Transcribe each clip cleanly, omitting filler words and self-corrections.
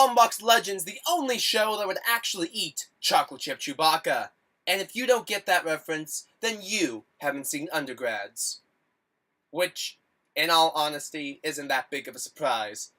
Longbox Legends the only show that would actually eat chocolate chip Chewbacca. And if you don't get that reference, then you haven't seen Undergrads. Which, in all honesty, isn't that big of a surprise.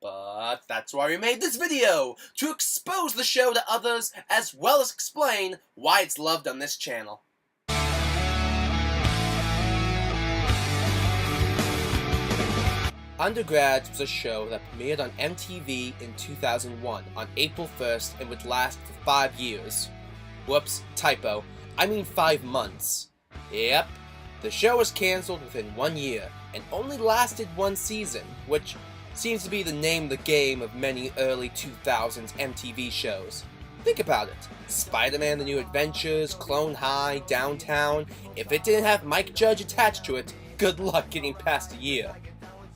But that's why we made this video, to expose the show to others, as well as explain why it's loved on this channel. Undergrads was a show that premiered on MTV in 2001 on April 1st and would last for 5 years. Whoops, typo. I mean 5 months. Yep. The show was cancelled within 1 year and only lasted 1 season, which seems to be the name of the game of many early 2000s MTV shows. Think about it. Spider-Man: The New Adventures, Clone High, Downtown. If it didn't have Mike Judge attached to it, good luck getting past a year.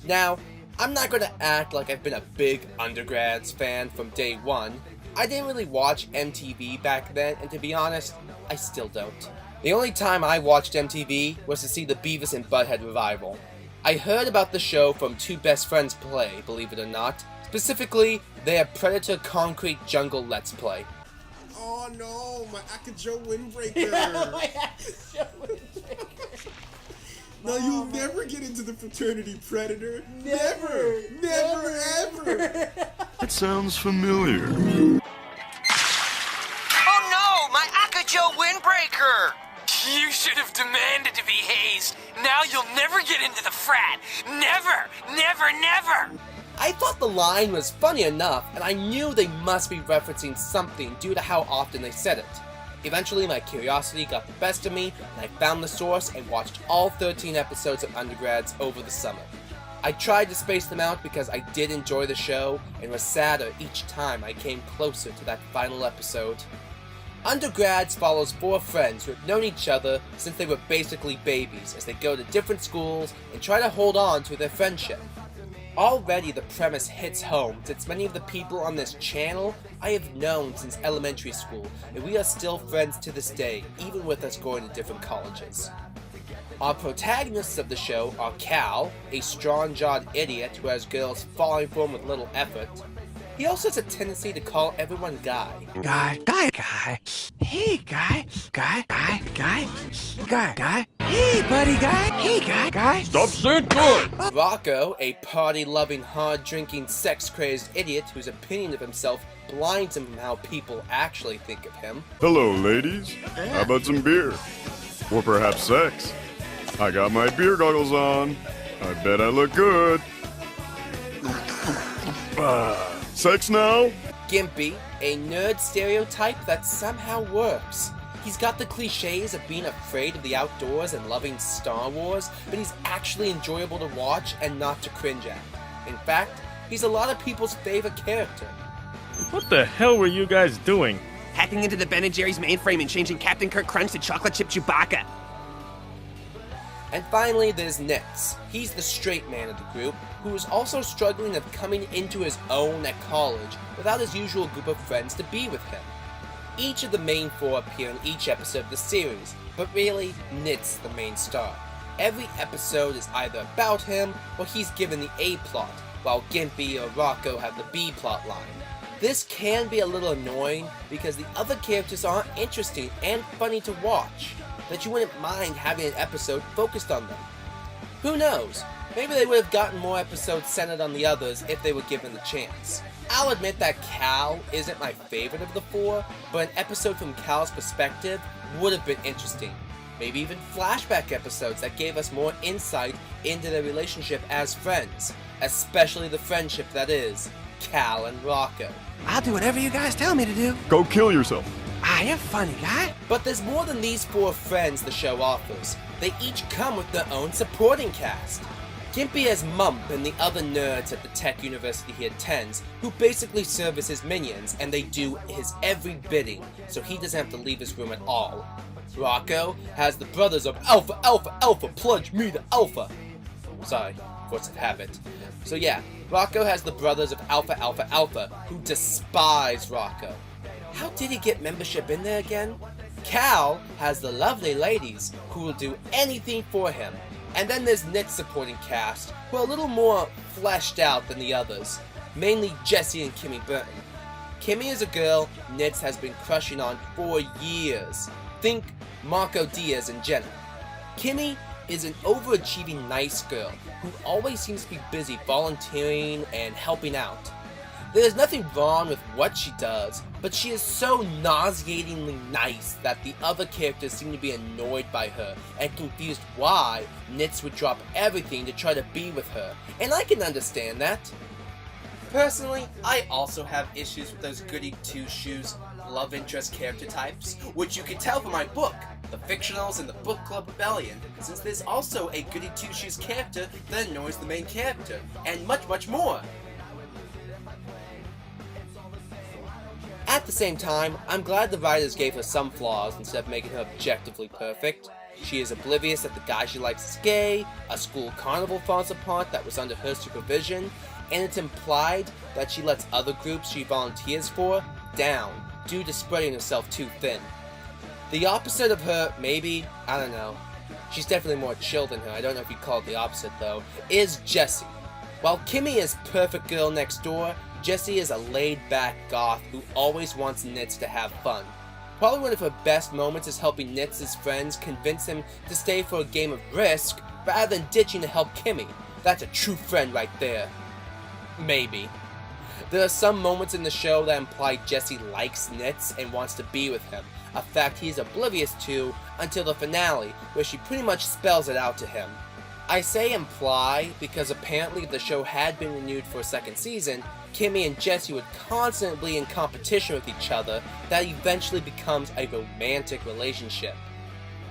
Now, I'm not going to act like I've been a big Undergrads fan from day one. I didn't really watch MTV back then, and to be honest, I still don't. The only time I watched MTV was to see the Beavis and Butthead revival. I heard about the show from two best friends play, believe it or not. Specifically, their Predator Concrete Jungle Let's Play. Oh no, my Akajo windbreaker! My Akajo windbreaker! No, you'll never get into the fraternity, Predator. Never ever. That sounds familiar. Oh no, my Akajo windbreaker! You should have demanded to be hazed. Now you'll never get into the frat. Never. I thought the line was funny enough, and I knew they must be referencing something due to how often they said it. Eventually, my curiosity got the best of me, and I found the source and watched all 13 episodes of Undergrads over the summer. I tried to space them out because I did enjoy the show, and was sadder each time I came closer to that final episode. Undergrads follows 4 friends who have known each other since they were basically babies as they go to different schools and try to hold on to their friendship. Already the premise hits home since many of the people on this channel I have known since elementary school, and we are still friends to this day, even with us going to different colleges. Our protagonists of the show are Cal, a strong-jawed idiot who has girls falling for him with little effort. He also has a tendency to call everyone Guy. Guy. Hey, Guy. Guy. Hey, buddy, Guy. Hey, Guy. Stop saying good! Rocco, a party-loving, hard-drinking, sex-crazed idiot whose opinion of himself blinds him from how people actually think of him. Hello, ladies. How about some beer? Or perhaps sex? I got my beer goggles on. I bet I look good. Sex now? Gimpy, a nerd stereotype that somehow works. He's got the cliches of being afraid of the outdoors and loving Star Wars, but he's actually enjoyable to watch and not to cringe at. In fact, he's a lot of people's favorite character. What the hell were you guys doing? Hacking into the Ben & Jerry's mainframe and changing Captain Kirk Crunch to Chocolate Chip Chewbacca. And finally, there's Nitz. He's the straight man of the group, who is also struggling of coming into his own at college without his usual group of friends to be with him. Each of the main 4 appear in each episode of the series, but really, Nitz the main star. Every episode is either about him, or he's given the A plot, while Gimpy or Rocco have the B plot line. This can be a little annoying, because the other characters aren't interesting and funny to watch, that you wouldn't mind having an episode focused on them. Who knows? Maybe they would have gotten more episodes centered on the others if they were given the chance. I'll admit that Cal isn't my favorite of the 4, but an episode from Cal's perspective would have been interesting. Maybe even flashback episodes that gave us more insight into their relationship as friends, especially the friendship that is Cal and Rocco. I'll do whatever you guys tell me to do. Go kill yourself. You're funny, Guy. But there's more than these 4 friends the show offers. They each come with their own supporting cast. Gimpy has Mump and the other nerds at the tech university he attends, who basically serve as his minions, and they do his every bidding, so he doesn't have to leave his room at all. Rocco has the brothers of Alpha, plunge me to Alpha. Sorry, force of habit. So yeah, Rocco has the brothers of Alpha, who despise Rocco. How did he get membership in there again? Cal has the lovely ladies, who will do anything for him. And then there's Nick's supporting cast, who are a little more fleshed out than the others. mainly Jessie and Kimmy Burton. Kimmy is a girl Nitz has been crushing on for years. Think Marco Diaz and Jenna. Kimmy is an overachieving nice girl who always seems to be busy volunteering and helping out. There is nothing wrong with what she does, but she is so nauseatingly nice that the other characters seem to be annoyed by her and confused why Nitz would drop everything to try to be with her, and I can understand that. Personally, I also have issues with those goody two-shoes love interest character types, which you can tell from my book, The Fictionals and the Book Club Rebellion, since there's also a goody two-shoes character that annoys the main character, and much, much more. At the same time, I'm glad the writers gave her some flaws instead of making her objectively perfect. She is oblivious that the guy she likes is gay, a school carnival falls apart that was under her supervision, and it's implied that she lets other groups she volunteers for down due to spreading herself too thin. The opposite of her, maybe, I don't know. She's definitely more chill than her, I don't know if you'd call it the opposite though, is Jessie. While Kimmy is perfect girl next door, Jessie is a laid-back goth who always wants Nitz to have fun. Probably one of her best moments is helping Nitz's friends convince him to stay for a game of Risk rather than ditching to help Kimmy. That's a true friend right there. Maybe. There are some moments in the show that imply Jessie likes Nitz and wants to be with him, a fact he is oblivious to until the finale, where she pretty much spells it out to him. I say imply because apparently if the show had been renewed for a second season, Kimmy and Jessie would constantly be in competition with each other that eventually becomes a romantic relationship.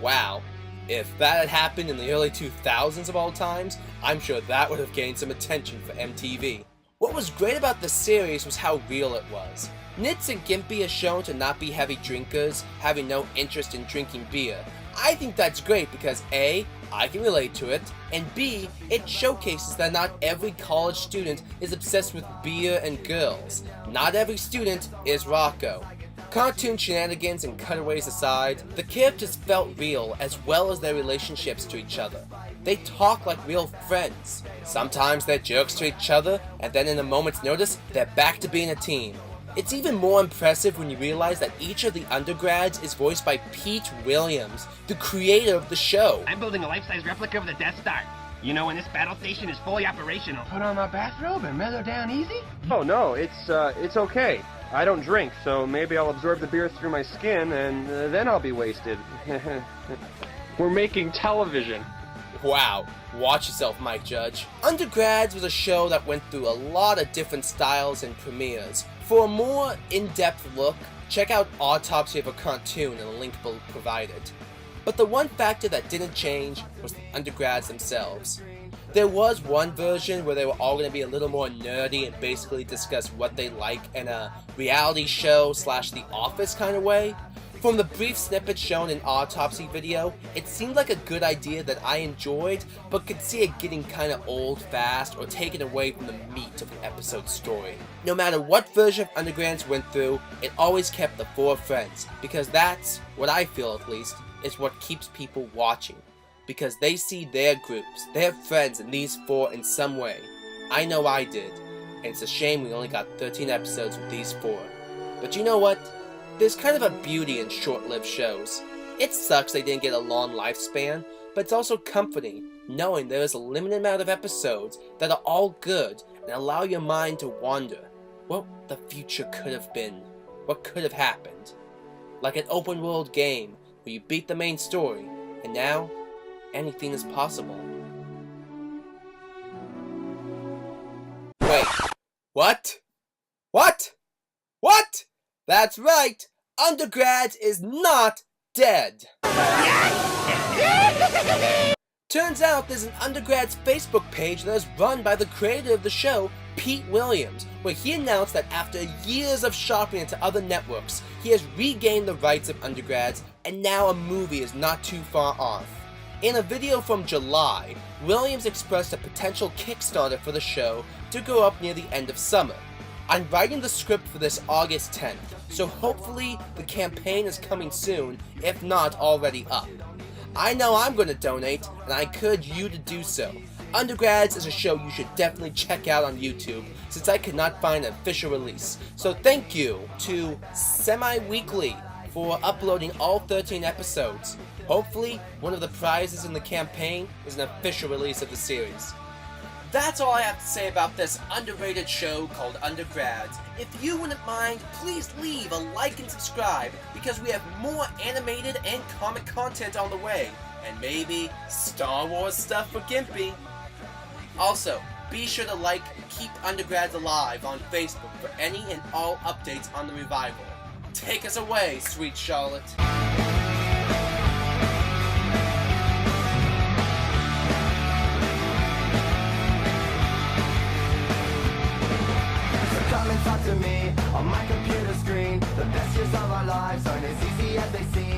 Wow. If that had happened in the early 2000s of all times, I'm sure that would have gained some attention for MTV. What was great about the series was how real it was. Nitz and Gimpy are shown to not be heavy drinkers, having no interest in drinking beer. I think that's great because A, I can relate to it, and B, it showcases that not every college student is obsessed with beer and girls. Not every student is Rocco. Cartoon shenanigans and cutaways aside, the characters felt real as well as their relationships to each other. They talk like real friends. Sometimes they're jerks to each other, and then in a moment's notice, they're back to being a team. It's even more impressive when you realize that each of the undergrads is voiced by Pete Williams, the creator of the show. I'm building a life-size replica of the Death Star. You know, when this battle station is fully operational. Put on my bathrobe and mellow down easy? Oh, no, it's okay. I don't drink, so maybe I'll absorb the beer through my skin, and then I'll be wasted. We're making television. Wow, watch yourself, Mike Judge. Undergrads was a show that went through a lot of different styles and premieres. For a more in-depth look, check out Autopsy of a Cartoon in the link provided. But the one factor that didn't change was the undergrads themselves. There was one version where they were all going to be a little more nerdy and basically discuss what they like in a reality show / The Office kind of way. From the brief snippet shown in Autopsy video, it seemed like a good idea that I enjoyed, but could see it getting kinda old fast or taken away from the meat of the episode's story. No matter what version of Undergrads went through, it always kept the four friends, because that's, what I feel at least, is what keeps people watching. Because they see their groups, their friends in these four in some way. I know I did, and it's a shame we only got 13 episodes with these four. But you know what? There's kind of a beauty in short-lived shows. It sucks they didn't get a long lifespan, but it's also comforting knowing there is a limited amount of episodes that are all good and allow your mind to wander. What the future could have been. What could have happened. Like an open-world game where you beat the main story, and now, anything is possible. Wait. What? What? What? That's right! Undergrads is not dead! Turns out there's an Undergrads Facebook page that is run by the creator of the show, Pete Williams, where he announced that after years of shopping into other networks, he has regained the rights of Undergrads, and now a movie is not too far off. In a video from July, Williams expressed a potential Kickstarter for the show to go up near the end of summer. I'm writing the script for this August 10th, so hopefully the campaign is coming soon, if not already up. I know I'm going to donate, and I encourage you to do so. Undergrads is a show you should definitely check out on YouTube, since I could not find an official release. So thank you to Semi-Weekly for uploading all 13 episodes. Hopefully, one of the prizes in the campaign is an official release of the series. That's all I have to say about this underrated show called Undergrads. If you wouldn't mind, please leave a like and subscribe, because we have more animated and comic content on the way, and maybe Star Wars stuff for Gimpy. Also, be sure to like Keep Undergrads Alive on Facebook for any and all updates on the revival. Take us away, sweet Charlotte. Come and talk to me on my computer screen. The best years of our lives aren't as easy as they seem.